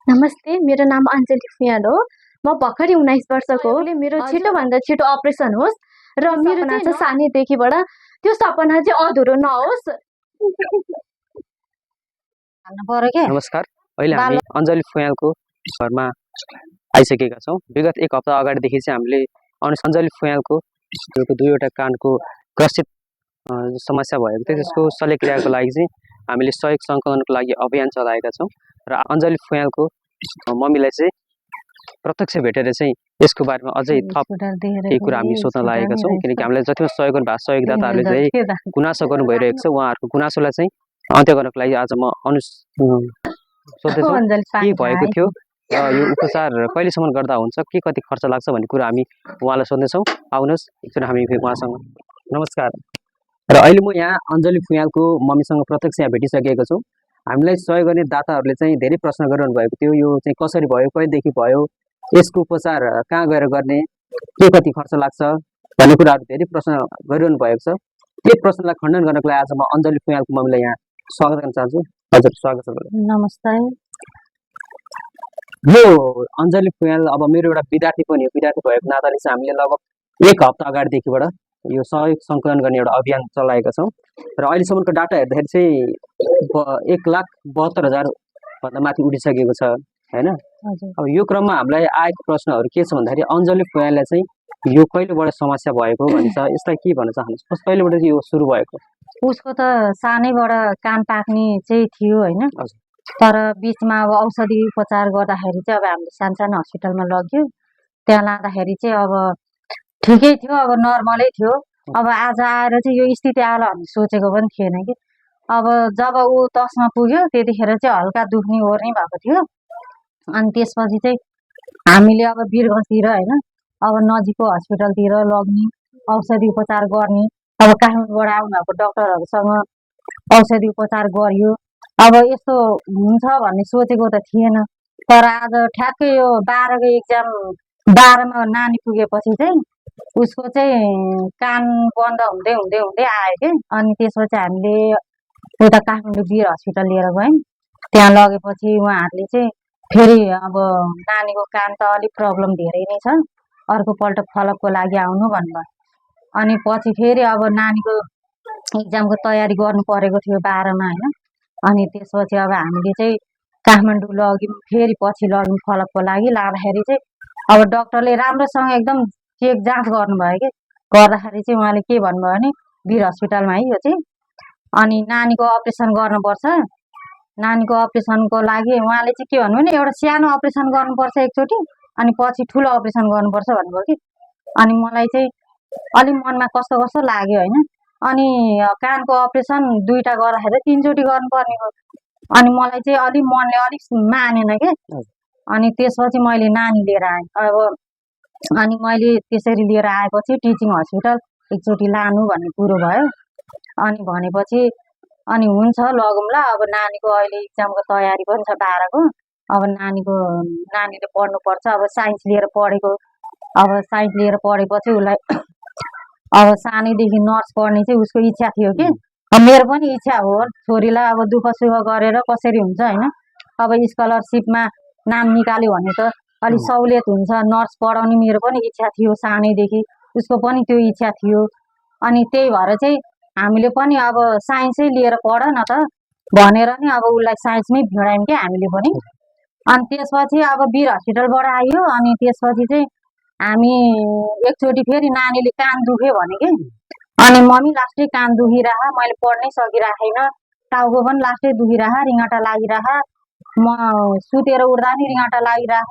नमस्ते, मेरो नाम अञ्जली फुयाल हो। म भर्खरै 19 वर्षको हो। मेरो छिटोभन्दा छिटो अपरेसन होस् र मेरो सपना चाहिँ सानैदेखिबाट त्यो सपना चाहिँ अधुरो नहोस्। नमस्कार, अहिले हामी अञ्जली फुयालको घरमा आइसकेका छौँ। विगत एक हप्ता अगाडिदेखि चाहिँ हामीले अञ्जली फुयालको दुईवटा कानको ग्रसित समस्या भएको थियो। त्यसको शल्यक्रियाको लागि चाहिँ हामीले सहयोग सङ्कलनको लागि अभियान चलाएका छौँ र अञ्जली फुयालको मम्मीलाई चाहिँ प्रत्यक्ष भेटेर चाहिँ यसको बारेमा अझै थप केही कुरा हामी सोध्न लागेका छौँ, किनकि हामीलाई जतिमा सहयोग गर्नुभएको सहयोगदाताहरूले चाहिँ गुनासो गर्नु भइरहेको छ। उहाँहरूको गुनासोलाई चाहिँ अन्त्य गर्नको लागि आज म सोध्दैछु के भएको थियो र यो उपचार कहिलेसम्म गर्दा हुन्छ, के कति खर्च लाग्छ भन्ने कुरा हामी उहाँलाई सोध्दैछौँ। आउनुहोस् एकचोटि हामी उहाँसँग। नमस्कार। र अहिले म यहाँ अञ्जली फुयालको मम्मीसँग प्रत्यक्ष यहाँ भेटिसकेको छु। हामीलाई सहयोग गर्ने दाताहरूले चाहिँ धेरै प्रश्न गरिरहनु भएको थियो, यो चाहिँ कसरी भयो, कहिलेदेखि भयो, यसको उपचार कहाँ गएर गर्ने, के कति खर्च लाग्छ भन्ने कुराहरू धेरै प्रश्न गरिरहनु भएको छ। त्यो प्रश्नलाई खण्डन गर्नको लागि आज म अञ्जली फुयालको मम्मीलाई यहाँ स्वागत गर्न चाहन्छु। हजुर, स्वागत छ। नमस्ते। यो अञ्जली फुयाल अब मेरो एउटा विद्यार्थी पनि हो। विद्यार्थी भएको नाताले चाहिँ हामीले लगभग एक हप्ता अगाडिदेखिबाट यो सहयोग सङ्कलन गर्ने एउटा अभियान चलाएका छौँ र अहिलेसम्मको डाटा हेर्दाखेरि चाहिँ 1,72,000 भन्दा माथि उठिसकेको छ हैन। अब यो क्रममा हामीलाई आएको प्रश्नहरू के छ भन्दाखेरि अञ्जली फुयाललाई चाहिँ यो कहिलेबाट समस्या भएको भन्छ, यसलाई के भन्न चाहनुहुन्छ? कहिलेबाट यो सुरु भएको? उसको त सानैबाट कान पाक्ने चाहिँ थियो हैन, तर बिचमा अब औषधि उपचार गर्दाखेरि चाहिँ अब हामीले सानो हस्पिटलमा लग्यो। त्यहाँ लाँदाखेरि चाहिँ अब ठिकै थियो, अब नर्मलै थियो। अब आज आएर चाहिँ यो स्थिति आला भन्ने सोचेको पनि थिएन कि। अब जब ऊ 10मा पुग्यो त्यतिखेर चाहिँ हल्का दुख्ने ओर्ने भएको थियो। अनि त्यसपछि चाहिँ हामीले अब वीरगञ्जतिर हैन, अब नजिकको हस्पिटलतिर लग्ने, औषधि उपचार गर्ने, अब काठमाडौँबाट आउनुभएको डक्टरहरूसँग औषधि उपचार गरियो। अब यस्तो हुन्छ भन्ने सोचेको त थिएन। तर आज ठ्याक्कै यो 12को एक्जाम 12मा नानी पुगेपछि चाहिँ उसको चाहिँ कान बन्द हुँदै हुँदै हुँदै आयो कि। अनि त्यसपछि हामीले उता काठमाडौँ वीर हस्पिटल लिएर गयौँ। त्यहाँ लगेपछि उहाँहरूले चाहिँ फेरि अब नानीको कान त अलिक प्रब्लम धेरै नै छ, अर्कोपल्ट फलपको लागि आउनु भन्नुभयो। अनि पछि फेरि अब नानीको एक्जामको तयारी गर्नु परेको थियो 12मा हैन। अनि त्यसपछि अब हामीले चाहिँ काठमाडौँ लग्यौँ, फेरि पछि लग्यौँ फलपको लागि। लाँदाखेरि चाहिँ अब डक्टरले राम्रोसँग एकदम चेक जाँच गर्नुभयो कि। गर्दाखेरि चाहिँ उहाँले के भन्नुभयो भने वीर हस्पिटलमा है यो चाहिँ, अनि नानीको अपरेसन गर्नुपर्छ। नानीको अपरेसनको लागि उहाँले चाहिँ के भन्नुभयो भने एउटा सानो अपरेसन गर्नुपर्छ एकचोटि, अनि पछि ठुलो अपरेसन गर्नुपर्छ भन्नुभयो कि। अनि मलाई चाहिँ अलि मनमा कस्तो कस्तो लाग्यो हैन। अनि कानको अपरेसन 2टा गर्दाखेरि 3चोटि गर्नुपर्ने हो। अनि मलाई चाहिँ अलि मनले अलिक मानेन के। अनि त्यसपछि मैले नानी लिएर आएँ। अब अनि मैले त्यसरी लिएर आएपछि टिचिङ हस्पिटल एकचोटि लानु भन्ने कुरो भयो। अनि भनेपछि अनि हुन्छ लगौँला। अब नानीको अहिले एक्जामको तयारी पनि छ 12को। अब नानीले पढ्नुपर्छ। अब साइन्स लिएर पढेको, अब साइन्स लिएर पढेपछि उसलाई अब सानैदेखि नर्स पढ्ने चाहिँ उसको इच्छा थियो कि। मेरो पनि इच्छा हो, छोरीलाई अब दुःख सुख गरेर कसरी हुन्छ हैन। अब स्कलरसिपमा नाम निकाल्यो भने त अलि सहुलियत हुन्छ, नर्स पढाउने मेरो पनि इच्छा थियो सानैदेखि, उसको पनि त्यो इच्छा थियो। अनि त्यही भएर चाहिँ हामीले पनि अब साइन्सै लिएर पढ न त भनेर नि अब उसलाई साइन्समै भिडायौँ कि हामीले पनि। अनि त्यसपछि अब वीर हस्पिटलबाट आयो। अनि त्यसपछि चाहिँ हामी एकचोटि फेरि नानीले कान दुख्यो भने कि। अनि मम्मी लास्टै कान दुखिरह, मैले पढ्नै सकिराखेन, टाउको पनि लास्टै दुखिरह, रिङाटा लागिरह, म सुतेर उठ्दा नि रिङाटा लागिरह,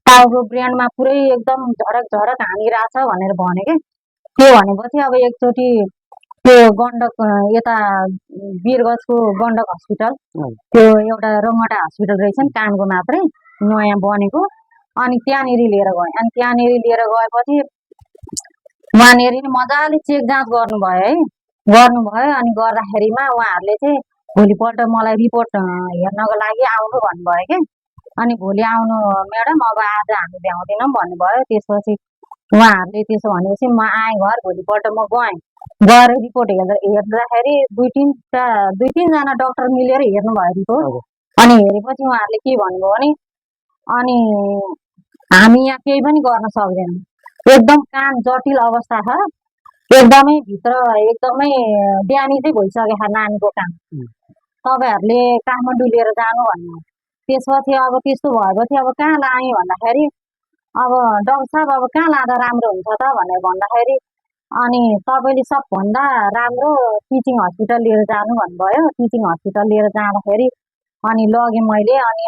टाउको ब्रेनमा पुरै एकदम झडक झडक हानिरहेछ भनेर भने कि। त्यो भनेपछि अब एकचोटि त्यो गण्डक यता वीरगञ्जको गण्डक हस्पिटल, त्यो एउटा रङटा हस्पिटल रहेछ नि कानको मात्रै नयाँ बनेको। अनि त्यहाँनिर लिएर गएँ। अनि त्यहाँनिर लिएर गएपछि उहाँनिर नि मजाले चेक जाँच गर्नुभयो है, गर्नुभयो। अनि गर्दाखेरिमा उहाँहरूले चाहिँ भोलिपल्ट मलाई रिपोर्ट हेर्नको लागि आउनु भन्नुभयो कि। अनि भोलि आउनु म्याडम, अब आज हामी भ्याउँदैनौँ भन्नुभयो। त्यसपछि उहाँहरूले त्यसो भनेपछि म आएँ घर। भोलिपल्ट म गएर रिपोर्ट हेर्दाखेरि 2-3जना डक्टर मिलेर हेर्नुभयो रिपोर्ट। अनि हेरेपछि उहाँहरूले के भन्नुभयो भने अनि हामी यहाँ केही पनि गर्न सक्दैनौँ। एकदम कान जटिल अवस्था छ, एकदमै भित्र एकदमै ड्यामेजै भइसकेको छ नानीको कान। तपाईँहरूले काठमाडौँ लिएर जानु भन्नु। त्यसपछि अब त्यस्तो भएपछि अब कहाँ लाने भन्दाखेरि अब डाक्टर साहब अब कहाँ लाँदा राम्रो हुन्छ त भनेर भन्दाखेरि अनि तपाईँले सबभन्दा राम्रो टिचिङ हस्पिटल लिएर जानु भन्नुभयो। टिचिङ हस्पिटल लिएर जाँदाखेरि अनि लगेँ मैले। अनि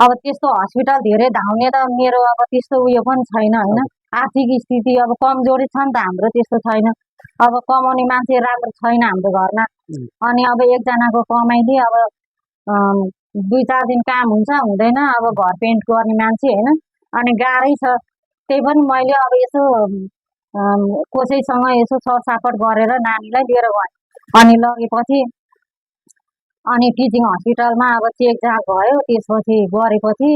अब त्यस्तो हस्पिटल धेरै धाउने त मेरो अब त्यस्तो उयो पनि छैन होइन, आर्थिक स्थिति अब कमजोरी छ नि त हाम्रो, त्यस्तो छैन। अब कमाउने मान्छे राम्रो छैन हाम्रो घरमा। अनि अब एकजनाको कमाइले अब 2-4 दिन काम हुन्छ हुँदैन, अब घर पेन्ट गर्ने मान्छे होइन, अनि गाह्रै छ। त्यही पनि मैले अब यसो कसैसँग यसो सरसापट गरेर नानीलाई लिएर गएँ। अनि लगेपछि अनि टिचिङ हस्पिटलमा अब चेकजाँच भयो। त्यसपछि गरेपछि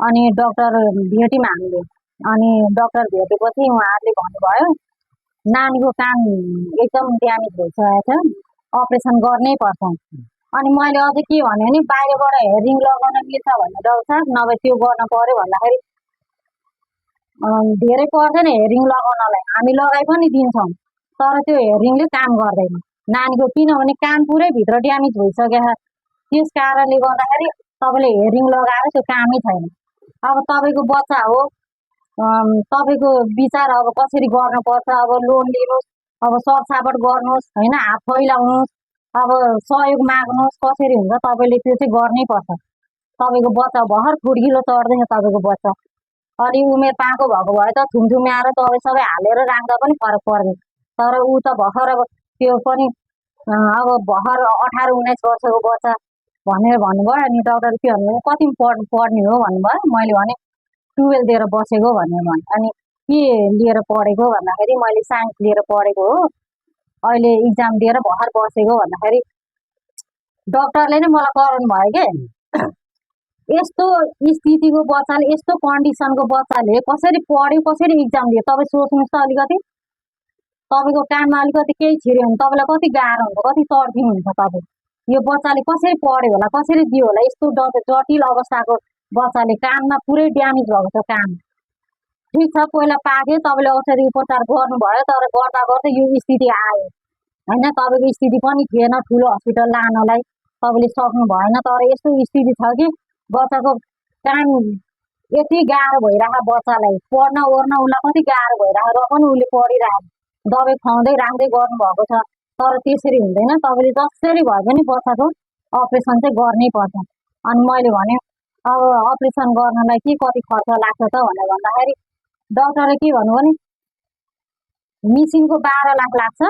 अनि डाक्टर भेट्यौँ हामीले। अनि डाक्टर भेटेपछि उहाँहरूले भन्नुभयो नानीको कान एकदम ड्यामेज भइसकेको छ, अपरेसन गर्नै पर्छ। अनि मैले अझै के भने नि बाहिरबाट हेरिङ लगाउन मिल्छ भन्ने डाक्टर साहब, नभए त्यो गर्न पर्यो भन्दाखेरि धेरै पर्दैन हेरिङ लगाउनलाई, हामी लगाइ पनि दिन्छौँ, तर त्यो हेरिङले काम गर्दैन नानीको, किनभने कान पुरै भित्र ड्यामेज भइसकेको छ। त्यस कारणले गर्दाखेरि तपाईँले हेरिङ लगाएर त्यो कामै छैन। अब तपाईँको बच्चा हो, तपाईँको विचार अब कसरी गर्नुपर्छ, अब लोन लिनुहोस्, अब सरसापट गर्नुहोस् होइन, हात फैलाउनुहोस्, अब सहयोग माग्नुहोस्, कसरी हुन्छ तपाईँले त्यो चाहिँ गर्नै पर्छ। तपाईँको बच्चा भर्खर ठुल्ठुलो चढ्दैन तपाईँको बच्चा, अलि उमेर पाएको भएको भए त थुमथुम्याएर तपाईँ सबै हालेर राख्दा पनि फरक पर्दैन। तर ऊ त भर्खर अब त्यो पनि अब भर्खर 18-19 वर्षको बच्चा भनेर भन्नुभयो। अनि डाक्टर के भन्नुभयो कति पढ्ने हो भन्नुभयो। मैले भने 12 लिएर बसेको भनेर भने। अनि के लिएर पढेको भन्दाखेरि मैले साइन्स लिएर पढेको हो, अहिले इक्जाम दिएर भर्खर बसेको भन्दाखेरि डाक्टरले नै मलाई कराउनु भयो के यस्तो स्थितिको बच्चाले, यस्तो कन्डिसनको बच्चाले कसरी पढ्यो, कसरी इक्जाम दियो, तपाईँ सोच्नुहोस् त अलिकति। तपाईँको कानमा अलिकति केही छिर्यो भने तपाईँलाई कति गाह्रो हुन्छ, कति तर्फिनु हुन्छ तपाईँ। यो बच्चाले कसरी पढ्यो होला, कसरी दियो होला, यस्तो जटिल अवस्थाको बच्चाले कानमा पुरै ड्यामेज भएको छ कान। ठिक छ पहिला पाक्यो, तपाईँले औषधि उपचार गर्नुभयो, तर गर्दा गर्दै यो स्थिति आयो होइन। तपाईँको स्थिति पनि थिएन ठुलो हस्पिटल लानलाई, तपाईँले सक्नु भएन। तर यस्तो स्थिति छ कि बच्चाको कान यति गाह्रो भइरहेको, बच्चालाई पढ्न ओर्न उसलाई कति गाह्रो भइरहेको, र पनि उसले पढिरहेको, दबाई खुवाउँदै राख्दै गर्नुभएको छ। तर त्यसरी हुँदैन, तपाईँले जसरी भए पनि बच्चाको अपरेसन चाहिँ गर्नै पर्छ। अनि मैले भने अब अपरेसन गर्नलाई के कति खर्च लाग्छ त भनेर भन्दाखेरि डाक्टरले के भन्नु भने मिसिनको 12 लाख लाग्छ,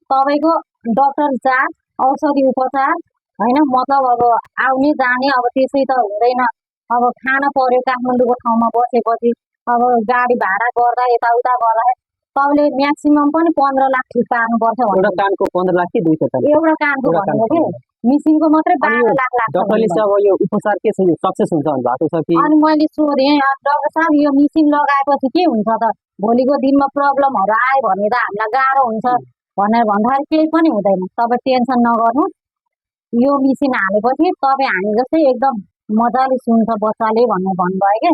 तपाईँको डक्टर चार्ज, औषधि उपचार होइन, मतलब अब आउने जाने अब त्यसै त हुँदैन, अब खाना पर्यो काठमाडौँको ठाउँमा बसेपछि, अब गाडी भाडा गर्दा यताउता गर्दाखेरि तपाईँले म्याक्सिमम पनि 15 लाख ठिक पार्नुपर्छ। एउटा कानको 15 लाख कि 2 एउटा कानको भनेको कि मिसिनको मात्रै 12 लाख लाग्छ। डाक्टरले चाहिँ अब यो उपचार के छ, यो सक्सेस हुन्छ भन्नुभएको छ कि? अनि मैले सोधेँ डाक्टर साहब यो मिसिन लगाएपछि के हुन्छ त, भोलिको दिनमा प्रब्लमहरू आयो भने त हामीलाई गाह्रो हुन्छ भनेर भन्दाखेरि केही पनि हुँदैन, तपाईँ टेन्सन नगर्नु, यो मिसिन हालेपछि तपाईँ हामी जस्तै एकदम मजाले सुन्छ बच्चाले भनेर भन्नुभयो क्या।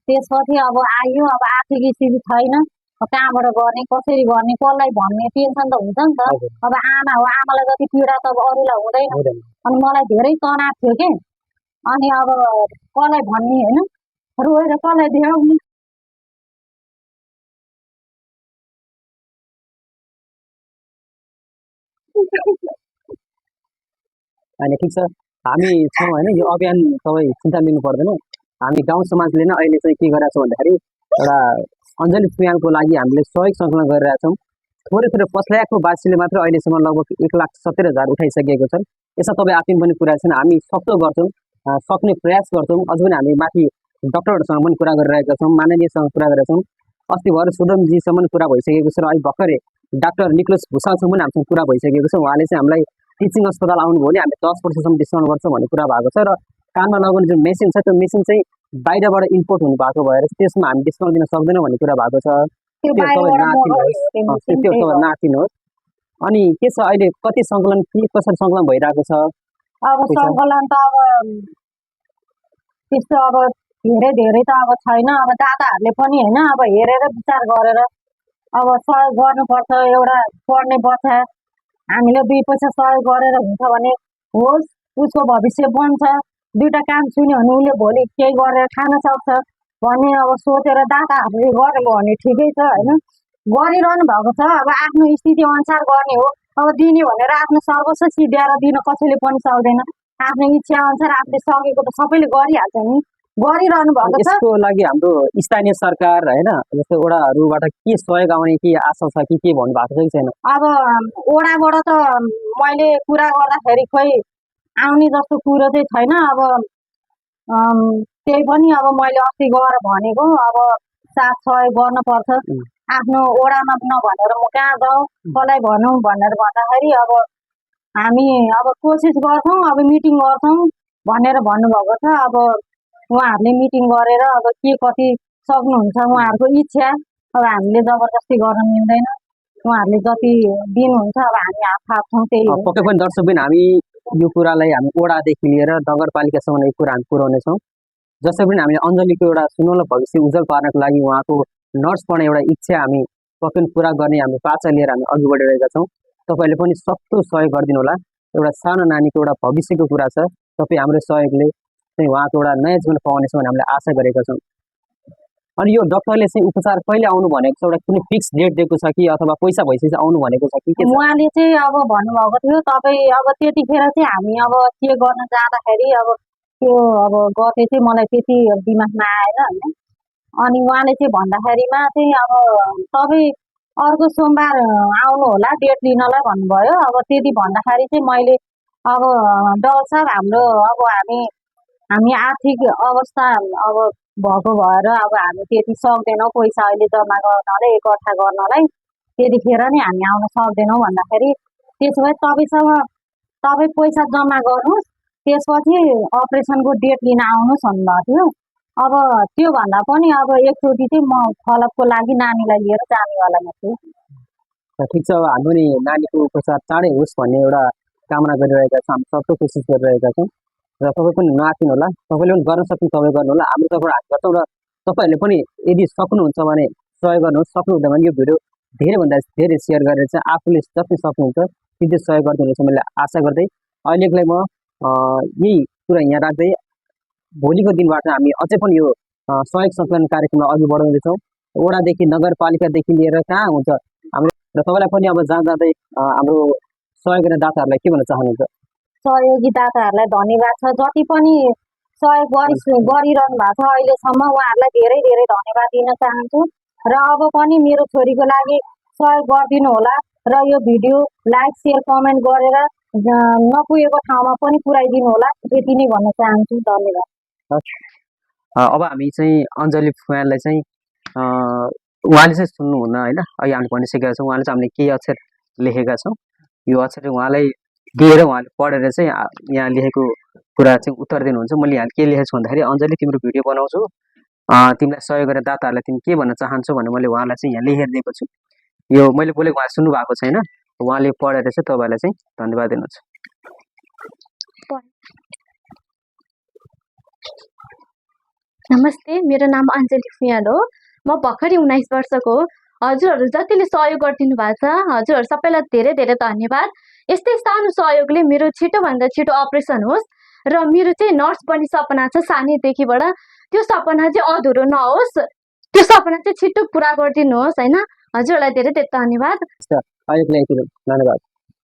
त्यसपछि अब आयो, अब आर्थिक स्थिति छैन, कहाँबाट गर्ने, कसरी गर्ने, कसलाई भन्ने टेन्सन त हुन्छ नि त। अब आमा हो, आमालाई जति पीडा त अब अरूलाई हुँदैन। अनि मलाई धेरै तनाव थियो कि, अनि अब कसलाई भन्ने होइन, रोएर कसलाई देखाउने। होइन ठिक छ, हामी छौँ होइन, यो अभियान तपाईँ चिन्ता लिनु पर्दैन। हामी गाउँ समाजले नै अहिले चाहिँ के गरिरहेको छौँ भन्दाखेरि एउटा अञ्जली फुयालको लागि हामीले सहयोग सङ्कलन गरिरहेछौँ। थोरै पछ्ल्याएको वासीले मात्र अहिलेसम्म लगभग 1,70,000 उठाइसकेको छन्। यसमा तपाईँ आत्तिनु पनि कुरा छैन, हामी सक्दो गर्छौँ, सक्ने प्रयास गर्छौँ। अझ पनि हामी माथि डक्टरहरूसँग पनि कुरा गरिरहेका छौँ, माननीयसँग कुरा गरेका छौँ। अस्ति भएर सुदमजीसम्म कुरा भइसकेको छ र अहिले भर्खरै डाक्टर निकोलस भुषालसँग पनि हामीसँग कुरा भइसकेको छ। उहाँले चाहिँ हामीलाई टिचिङ अस्पताल आउनुभयो भने हामीले 10% डिस्काउन्ट गर्छ भन्ने कुरा भएको छ। र कानमा लगाउने जुन मेसिन छ त्यो मेसिन चाहिँ बाहिरबाट इम्पोर्ट हुनुभएको भएर त्यसमा हामी डिस्काउन्ट दिन सक्दैनौँ भन्ने कुरा भएको छ। त्यो तपाईँ नाचिनुहोस्। अनि के छ अहिले कति सङ्कलन, के कसरी सङ्कलन भइरहेको छ? अब सङ्कलन त अब त्यस्तो अब धेरै धेरै त अब छैन। अब दादाहरूले पनि होइन अब हेरेर विचार गरेर अब सहयोग गर्नुपर्छ। एउटा पढ्ने बच्चा हामीले 2 पैसा सहयोग गरेर हुन्छ भने होस्, उसको भविष्य बन्छ। 2टा काम सुन्यो भने उसले भोलि केही गरेर खान सक्छ भन्ने अब सोचेर दादाहरूले गरेको भने ठिकै छ होइन। गरिरहनु भएको छ। अब आफ्नो स्थिति अनुसार गर्ने हो। अब दिने भनेर आफ्नो सर्वस्व सिद्ध्याएर दिन कसैले पनि सक्दैन। आफ्नो इच्छा अनुसार आफूले सकेको त सबैले गरिहाल्छ नि। गरिरहनु भएको छ। यसको लागि हाम्रो स्थानीय सरकार होइन जस्तै वडाहरूबाट के सहयोग आउने के आशा छ कि के भन्नु भएको छ कि छैन? अब वडाबाट त मैले कुरा गर्दाखेरि खोइ आउने जस्तो कुरो चाहिँ छैन। अब त्यही पनि अब मैले अस्ति गएर भनेको अब साथ सहयोग गर्नुपर्छ। आफ्नो वडामा नभनेर म कहाँ जाउँ कसलाई भनौँ भनेर भन्दाखेरि अब हामी अब कोसिस गर्छौँ, अब मिटिङ गर्छौँ भनेर भन्नुभएको छ। अब उहाँहरूले मिटिङ गरेर अब के कति सक्नुहुन्छ उहाँहरूको इच्छा। अब हामीले जबरजस्ती गर्न मिल्दैन। उहाँहरूले जति दिनुहुन्छ अब हामी हात थाप्छौँ त्यही हो। पक्कै पनि दर्शकबिन हामी यो कुरालाई हामी वडादेखि लिएर नगरपालिकासम्म यो कुरा हामी पुर्याउनेछौँ। जसरी पनि हामीले अञ्जलीको एउटा सुनौलो भविष्य उज्जवल पार्नको लागि उहाँको नर्स पढ्ने एउटा इच्छा हामी पक्कै पनि पुरा गर्ने हामी पाचा लिएर हामी अघि बढिरहेका छौँ। तपाईँले पनि सक्दो सहयोग गरिदिनु होला। एउटा सानो नानीको एउटा भविष्यको कुरा छ। तपाईँ हाम्रो सहयोगले चाहिँ उहाँको एउटा नयाँ जीवन पाउनेछ भन्ने हामीले आशा गरेका छौँ। अनि यो डक्टरले चाहिँ उपचार कहिले आउनु भनेको छ? एउटा कुनै फिक्स डेट दिएको छ कि अथवा पैसा भइसकेपछि आउनु भनेको छ कि के छ? उहाँले चाहिँ अब भन्नुभएको थियो तपाईँ अब त्यतिखेर चाहिँ हामी अब के गर्न जाँदाखेरि अब त्यो अब गते चाहिँ मलाई त्यति दिमागमा आएन होइन। अनि उहाँले चाहिँ भन्दाखेरिमा चाहिँ अब तपाईँ अर्को सोमबार आउनु होला डेट लिनलाई भन्नुभयो। अब त्यति भन्दाखेरि चाहिँ मैले अब डाक्टर साहब हाम्रो अब हामी आर्थिक अवस्था अब भएको भएर अब हामी त्यति सक्दैनौँ पैसा अहिले जम्मा गर्नलाई एकट्ठा गर्नलाई। त्यतिखेर नै हामी आउन सक्दैनौँ भन्दाखेरि त्यसो भए तपाईँ पैसा जम्मा गर्नुहोस् त्यसपछि अपरेसनको डेट लिन आउनुहोस् भन्नुभएको थियो। अब त्योभन्दा पनि अब एकचोटि चाहिँ म फलपको लागि नानीलाई लिएर जानेवाला छु। ठिक छ। अब हाम्रो नि नानीको उपचार चाँडै होस् भन्ने एउटा कामना गरिरहेका छौँ। हामी सक्दो कोसिस गरिरहेका छौँ र तपाईँ पनि नआत्तिनु होला। तपाईँले पनि गर्न सक्नु तपाईँ गर्नु होला। हाम्रो तर्फबाट हामी गर्छौँ र तपाईँहरूले पनि यदि सक्नुहुन्छ भने सहयोग गर्नुहोस्। सक्नुहुँदैन भने यो भिडियो धेरैभन्दा धेरै सेयर गरेर चाहिँ आफूले जति सक्नुहुन्छ त्यति सहयोग गरिदिनुहुन्छ मैले आशा गर्दै अहिलेको लागि म यही कुरा यहाँ राख्दै भोलिको दिनबाट हामी अझै पनि यो सहयोग सङ्कलन कार्यक्रमलाई अघि बढाउँदैछौँ। वडादेखि नगरपालिकादेखि लिएर कहाँ हुन्छ हाम्रो र तपाईँलाई पनि अब जाँदै हाम्रो सहयोग गर्ने दाताहरूलाई के भन्न चाहनुहुन्छ? सहयोगी दाताहरूलाई धन्यवाद छ। जति पनि सहयोग गरिरहनु भएको छ अहिलेसम्म उहाँहरूलाई धेरै धेरै धन्यवाद दिन चाहन्छु। र अब पनि मेरो छोरीको लागि सहयोग गरिदिनु होला र यो भिडियो लाइक सेयर कमेन्ट गरेर नपुगेको ठाउँमा पनि पुर्याइदिनु होला। यति नै भन्न चाहन्छु। धन्यवाद। अब हामी चाहिँ अञ्जली फुयाललाई चाहिँ उहाँले चाहिँ सुन्नुहुन्न होइन। अहिले हामीले भनिसकेका छौँ। उहाँले चाहिँ हामीले केही अक्षर लेखेका छौँ। यो अक्षर उहाँलाई दिएर उहाँले पढेर चाहिँ यहाँ लेखेको कुरा चाहिँ उत्तर दिनुहुन्छ। मैले यहाँ के लेखेको छु भन्दाखेरि अञ्जली तिम्रो भिडियो बनाउँछु, तिमीलाई सहयोग गरेर दाताहरूलाई तिमी के भन्न चाहन्छौ भनेर मैले उहाँलाई चाहिँ यहाँ लेखेर दिएको छु। यो मैले बोलेको उहाँ सुन्नु भएको छैन। उहाँले पढेर चाहिँ तपाईँलाई चाहिँ धन्यवाद दिनुहुन्छ। नमस्ते, मेरो नाम अञ्जली फुयाल हो। म भर्खरै 19 वर्षको हो। हजुरहरू जतिले सहयोग गरिदिनु भएको छ हजुरहरू सबैलाई धेरै धेरै धन्यवाद। यस्तै सानो सहयोगले मेरो छिटोभन्दा छिटो अपरेसन होस् र मेरो चाहिँ नर्स बन्ने सपना छ सानैदेखिबाट। त्यो सपना चाहिँ अधुरो नहोस्, त्यो सपना चाहिँ छिटो पुरा गरिदिनुहोस् होइन। हजुरहरूलाई धेरै धेरै धन्यवाद। धन्यवाद।